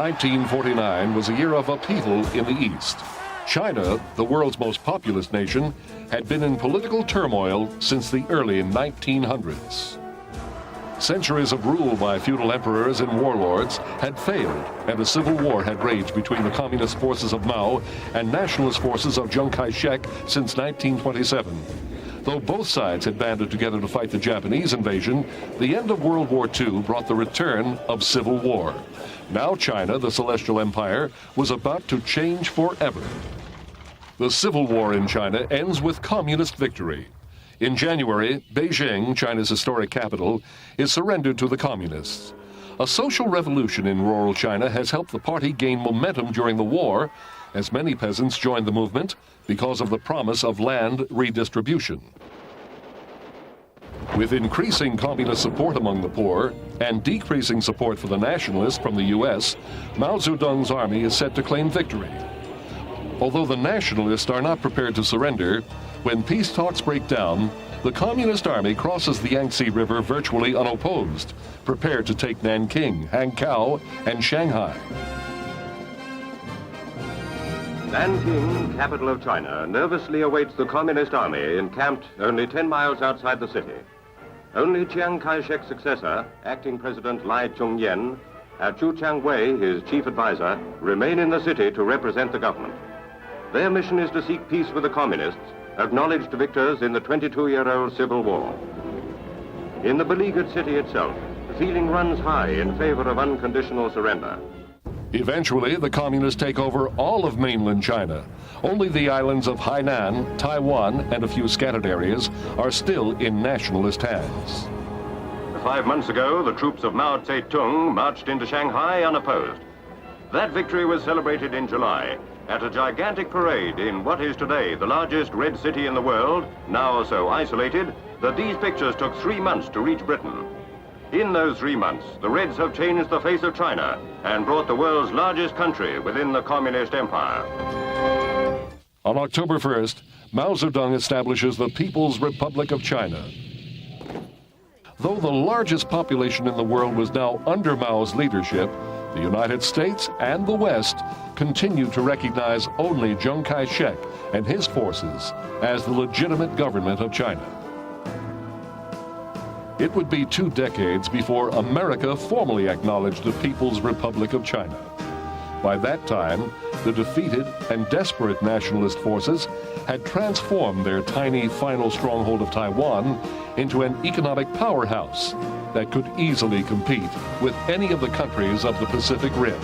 1949 was a year of upheaval in the East. China, the world's most populous nation, had been in political turmoil since the early 1900s. Centuries of rule by feudal emperors and warlords had failed, and a civil war had raged between the communist forces of Mao and nationalist forces of Chiang Kai-shek since 1927. Though both sides had banded together to fight the Japanese invasion, the end of World War II brought the return of civil war. Now China, the Celestial Empire, was about to change forever. The civil war in China ends with communist victory. In January, Beijing, China's historic capital, is surrendered to the communists. A social revolution in rural China has helped the party gain momentum during the war, as many peasants joined the movement because of the promise of land redistribution. With increasing communist support among the poor and decreasing support for the nationalists from the U.S., Mao Zedong's army is set to claim victory. Although the nationalists are not prepared to surrender, when peace talks break down, the Communist Army crosses the Yangtze River virtually unopposed, prepared to take Nanking, Hankow, and Shanghai. Nanking, capital of China, nervously awaits the Communist Army encamped only 10 miles outside the city. Only Chiang Kai-shek's successor, acting President Lai Ching-yen, and Chu Chang-wei, his chief advisor, remain in the city to represent the government. Their mission is to seek peace with the communists, acknowledged victors in the 22-year-old civil war. In the beleaguered city itself, the feeling runs high in favor of unconditional surrender. Eventually, the communists take over all of mainland China. Only the islands of Hainan, Taiwan, and a few scattered areas are still in nationalist hands. 5 months ago, the troops of Mao Zedong marched into Shanghai unopposed. That victory was celebrated in July at a gigantic parade in what is today the largest red city in the world, now so isolated that these pictures took 3 months to reach Britain. In those 3 months, the Reds have changed the face of China and brought the world's largest country within the Communist Empire. On October 1st, Mao Zedong establishes the People's Republic of China. Though the largest population in the world was now under Mao's leadership, the United States and the West continued to recognize only Chiang Kai-shek and his forces as the legitimate government of China. It would be 2 decades before America formally acknowledged the People's Republic of China. By that time, the defeated and desperate nationalist forces had transformed their tiny final stronghold of Taiwan into an economic powerhouse that could easily compete with any of the countries of the Pacific Rim.